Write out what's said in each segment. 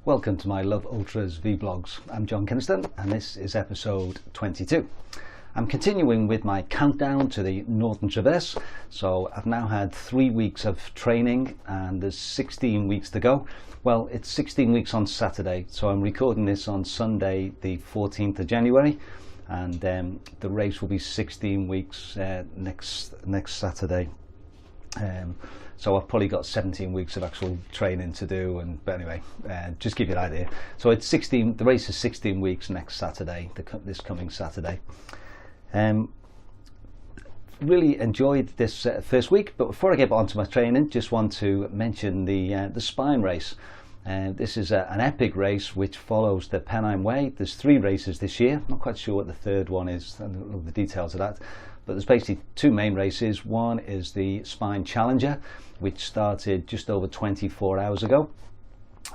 Welcome to my Love Ultras vlogs. I'm John Kynaston and this is episode 22. I'm continuing with my countdown to the Northern Traverse. So I've now had 3 weeks of training and there's 16 weeks to go. Well, it's 16 weeks on Saturday, so I'm recording this on Sunday the 14th of January, and the race will be 16 weeks next Saturday. So I've probably got 17 weeks of actual training to do, but anyway, just give you an idea. So it's 16. The race is 16 weeks next Saturday, this coming Saturday. Really enjoyed this first week, but before I get on to my training, just want to mention the Spine race. This is an epic race which follows the Pennine Way. There's 3 races this year. I'm not quite sure what the third one is, I don't know the details of that. But there's basically 2 main races. One is the Spine Challenger, which started just over 24 hours ago.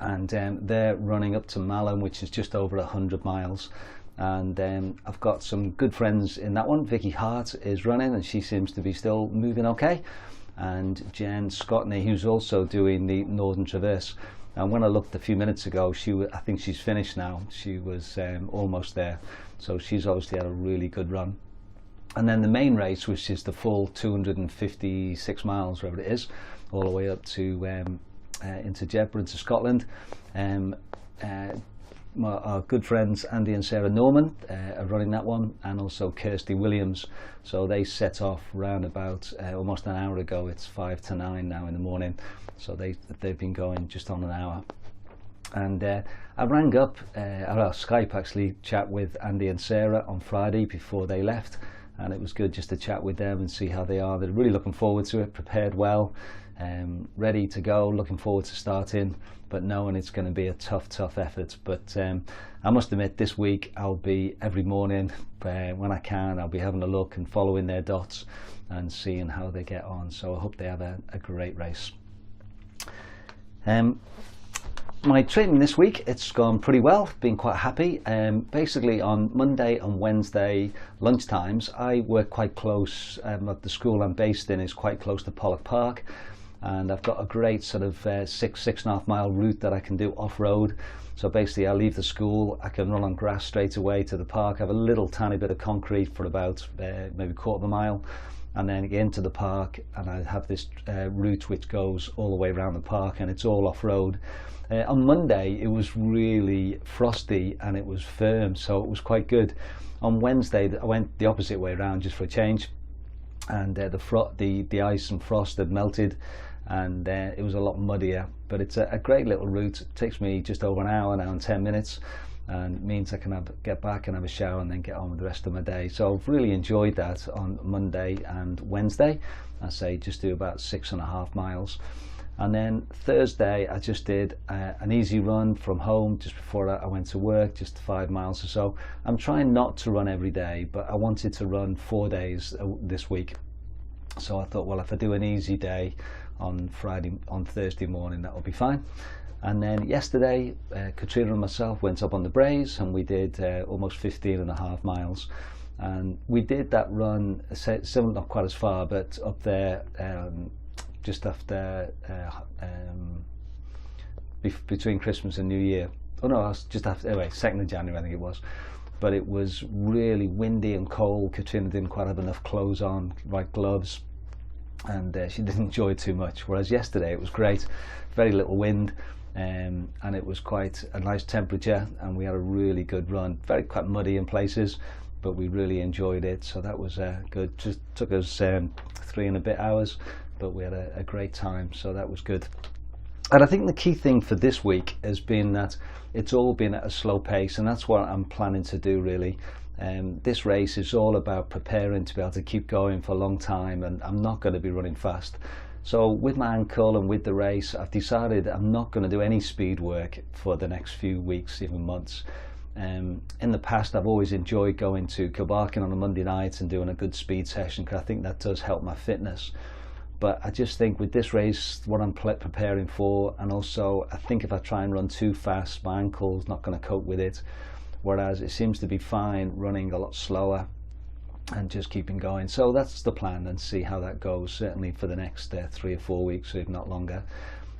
And they're running up to Malham, which is just over 100 miles. And I've got some good friends in that one. Vicky Hart is running and she seems to be still moving okay. And Jen Scottney, who's also doing the Northern Traverse. And when I looked a few minutes ago, I think she's finished now. She was almost there. So she's obviously had a really good run. And then the main race, which is the full 256 miles, wherever it is, all the way up to into Jedburgh, into Scotland. Our good friends Andy and Sarah Norman are running that one, and also Kirsty Williams. So they set off round about almost an hour ago. It's 5 to 9 now in the morning. So they've been going just on an hour. And I rang up, Skype actually, chat with Andy and Sarah on Friday before they left. And it was good just to chat with them and see how they are. They're really looking forward to it, prepared well, ready to go, looking forward to starting, but knowing it's going to be a tough effort. But I must admit, this week I'll be every morning when I can, I'll be having a look and following their dots and seeing how they get on. So I hope they have a great race. My training this week, it's gone pretty well, been quite happy. Basically on Monday and Wednesday lunchtimes, I work quite close, at the school I'm based in is quite close to Pollock Park, and I've got a great sort of 6.5 mile route that I can do off-road. So basically I leave the school, I can run on grass straight away to the park. I have a little tiny bit of concrete for about maybe 1/4 mile, and then get into the park, and I have this route which goes all the way around the park, and it's all off-road. On Monday it was really frosty and it was firm, so it was quite good. On Wednesday I went the opposite way around just for a change, and the ice and frost had melted, and it was a lot muddier. But it's a great little route. It takes me just over an hour and 10 minutes, and means I can get back and have a shower and then get on with the rest of my day. So I've really enjoyed that on Monday and Wednesday. I say just do about 6.5 miles. And then Thursday I just did an easy run from home just before I went to work, just 5 miles or so. I'm trying not to run every day, but I wanted to run 4 days this week. So I thought, well, if I do an easy day on Thursday morning, that will be fine. And then yesterday, Katrina and myself went up on the Braes and we did almost 15.5 miles. And we did that run, similar, not quite as far, but up there, just after between Christmas and New Year. Oh no, I was just after, anyway, 2nd of January I think it was. But it was really windy and cold. Katrina didn't quite have enough clothes on, right gloves, and she didn't enjoy it too much. Whereas yesterday it was great, very little wind, and it was quite a nice temperature, and we had a really good run. Quite muddy in places, but we really enjoyed it. So that was good. Just took us 3 and a bit hours. But we had a great time, so that was good. And I think the key thing for this week has been that it's all been at a slow pace, and that's what I'm planning to do really. This race is all about preparing to be able to keep going for a long time, and I'm not going to be running fast. So with my ankle and with the race, I've decided I'm not going to do any speed work for the next few weeks, even months. In the past I've always enjoyed going to Kilbarkin on a Monday night and doing a good speed session, because I think that does help my fitness. But I just think with this race, what I'm preparing for, and also I think if I try and run too fast, my ankle's not going to cope with it. whereas it seems to be fine running a lot slower and just keeping going. So that's the plan, and see how that goes, certainly for the next 3 or 4 weeks, if not longer.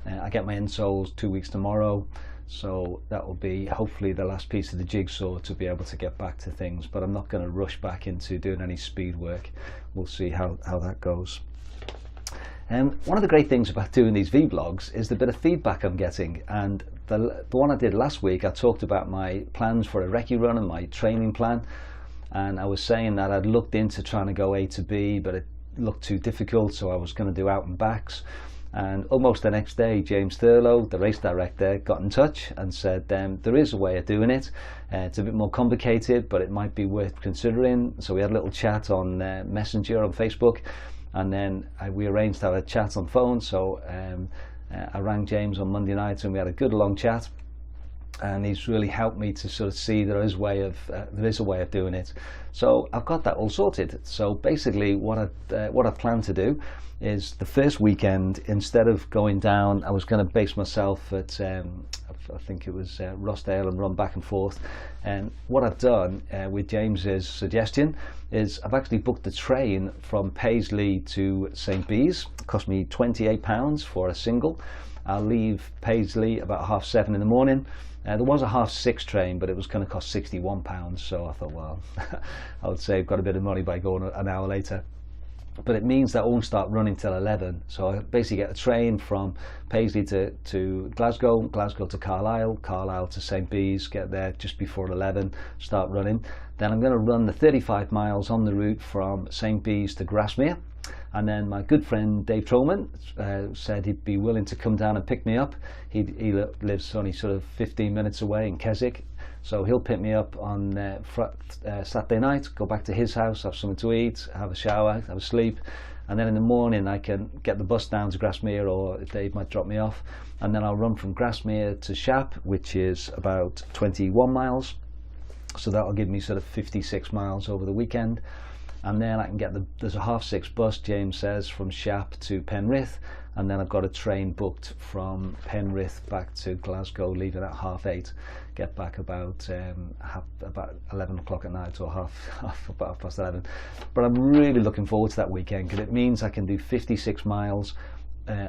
I get my insoles 2 weeks tomorrow, so that will be hopefully the last piece of the jigsaw to be able to get back to things, but I'm not going to rush back into doing any speed work. We'll see how that goes. And one of the great things about doing these vlogs is the bit of feedback I'm getting, and the one I did last week, I talked about my plans for a recce run and my training plan, and I was saying that I'd looked into trying to go A to B, but it looked too difficult, so I was going to do out and backs. And almost the next day, James Thurlow, the race director, got in touch and said there is a way of doing it. It's a bit more complicated, but it might be worth considering. So we had a little chat on Messenger on Facebook, and then we arranged to have a chat on phone. So I rang James on Monday night, and we had a good long chat, and he's really helped me to sort of see there is a way of doing it. So I've got that all sorted. So basically what I plan to do is the first weekend, instead of going down, I was going to base myself at I think it was Rossdale, and run back and forth. And what I've done with James's suggestion is I've actually booked the train from Paisley to St Bees. It cost me £28 for a single. I'll leave Paisley about 7:30 in the morning. There was a 6:30 train, but it was going to cost £61, so I thought, well, I would say I've got a bit of money by going an hour later. But it means that I won't start running till 11. So I basically get a train from Paisley to Glasgow, Glasgow to Carlisle, Carlisle to St Bees, get there just before 11, start running. Then I'm going to run the 35 miles on the route from St Bees to Grasmere. And then my good friend Dave Trollman said he'd be willing to come down and pick me up. He lives only sort of 15 minutes away in Keswick. So he'll pick me up on Saturday night, go back to his house, have something to eat, have a shower, have a sleep, and then in the morning I can get the bus down to Grasmere, or Dave might drop me off, and then I'll run from Grasmere to Shap, which is about 21 miles. So that'll give me sort of 56 miles over the weekend. And then I can get there's a 6:30 bus, James says, from Shap to Penrith, and then I've got a train booked from Penrith back to Glasgow, leaving at 8:30, get back about 11 o'clock at night, or about 11:30. But I'm really looking forward to that weekend, because it means I can do 56 miles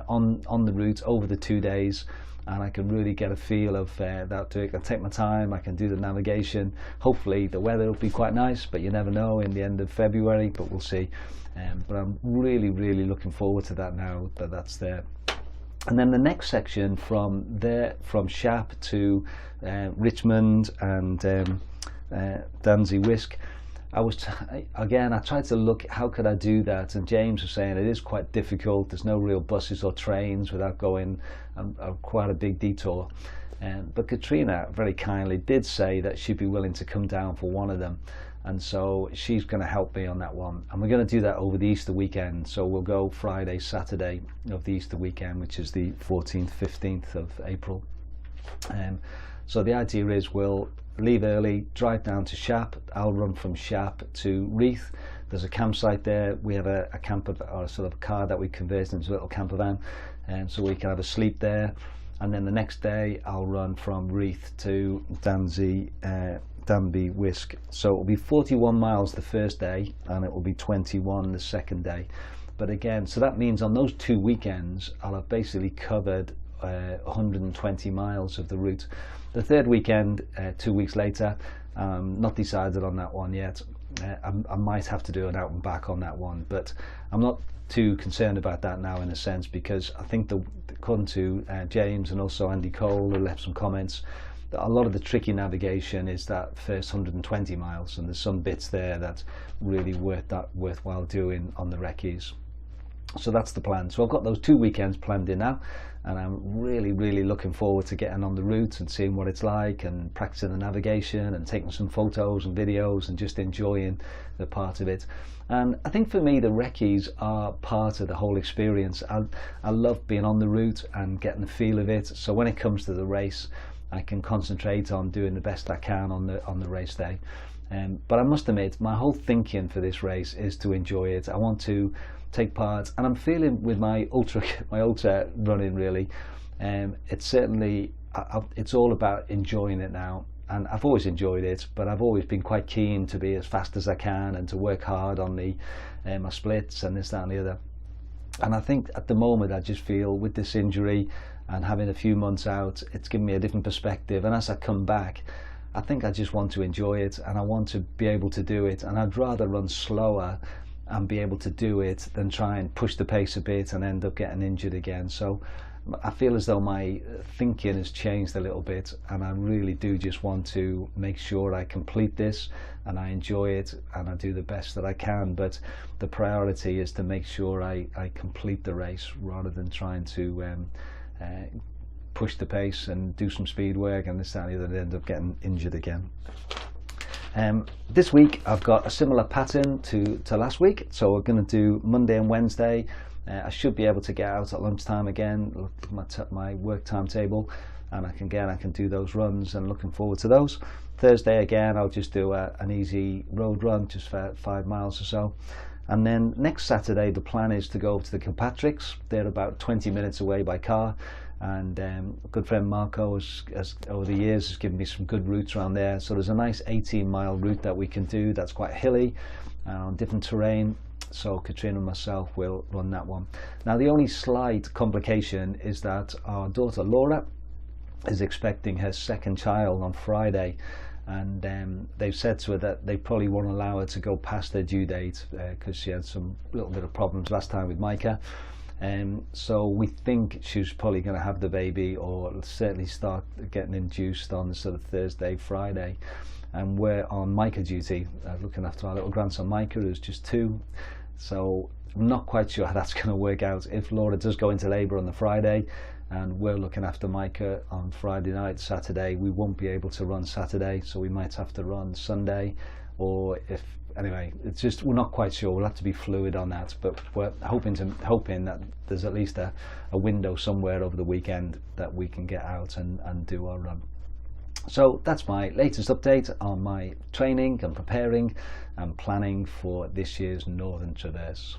on the route over the 2 days, and I can really get a feel of that. I can take my time, I can do the navigation. Hopefully the weather will be quite nice, but you never know in the end of February, but we'll see. But I'm really looking forward to that now that that's there. And then the next section from Shap to Richmond and Danzy Wisk, I tried to look, how could I do that? And James was saying it is quite difficult. There's no real buses or trains without going quite a big detour. But Katrina very kindly did say that she'd be willing to come down for one of them. And so she's going to help me on that one. And we're going to do that over the Easter weekend. So we'll go Friday, Saturday of the Easter weekend, which is the 14th, 15th of April. So the idea is we'll leave early, drive down to Shap. I'll run from Shap to Reeth. There's a campsite there. We have a camper, or a sort of car that we converted into a little camper van, and so we can have a sleep there. And then the next day I'll run from Reeth to Danby Wisk. So it'll be 41 miles the first day, and it will be 21 the second day. But again, so that means on those 2 weekends I'll have basically covered 120 miles of the route. The third weekend, 2 weeks later, not decided on that one yet. I might have to do an out and back on that one, but I'm not too concerned about that now, in a sense, because I think according to James and also Andy Cole, who left some comments, that a lot of the tricky navigation is that first 120 miles, and there's some bits there that's really worthwhile doing on the recce's. So that's the plan. So I've got those 2 weekends planned in now, and I'm really looking forward to getting on the route and seeing what it's like, and practicing the navigation and taking some photos and videos and just enjoying the part of it. And I think for me the recce's are part of the whole experience. I love being on the route and getting the feel of it, so when it comes to the race I can concentrate on doing the best I can on the race day. But I must admit, my whole thinking for this race is to enjoy it. I want to take part, and I'm feeling with my ultra running really, it's certainly it's all about enjoying it now. and I've always enjoyed it, but I've always been quite keen to be as fast as I can and to work hard on the my splits and this, that and the other. And I think at the moment I just feel with this injury and having a few months out, it's given me a different perspective, and as I come back I think I just want to enjoy it, and I want to be able to do it, and I'd rather run slower and be able to do it than try and push the pace a bit and end up getting injured again. So I feel as though my thinking has changed a little bit, and I really do just want to make sure I complete this and I enjoy it and I do the best that I can. But the priority is to make sure I complete the race rather than trying to push the pace and do some speed work and this, that and the other, and end up getting injured again. This week I've got a similar pattern to last week, so we're going to do Monday and Wednesday. I should be able to get out at lunchtime again, look at my work timetable, and I can do those runs, and looking forward to those. Thursday again I'll just do an easy road run, just for 5 miles or so. And then next Saturday the plan is to go to the Kilpatricks. They're about 20 minutes away by car, and a good friend Marco has over the years has given me some good routes around there. So there's a nice 18-mile route that we can do that's quite hilly on different terrain. So Katrina and myself will run that one. Now the only slight complication is that our daughter Laura is expecting her second child on Friday, and they've said to her that they probably won't allow her to go past her due date because she had some little bit of problems last time with Micah. So we think she's probably going to have the baby, or certainly start getting induced on sort of Thursday, Friday, and we're on Micah duty, looking after our little grandson Micah, who's just 2. So I'm not quite sure how that's going to work out. If Laura does go into labour on the Friday and we're looking after Micah on Friday night, Saturday, we won't be able to run Saturday, so we might have to run Sunday, or if anyway, it's just, we're not quite sure. We'll have to be fluid on that, but we're hoping that there's at least a window somewhere over the weekend that we can get out and do our run. So that's my latest update on my training and preparing and planning for this year's Northern Traverse.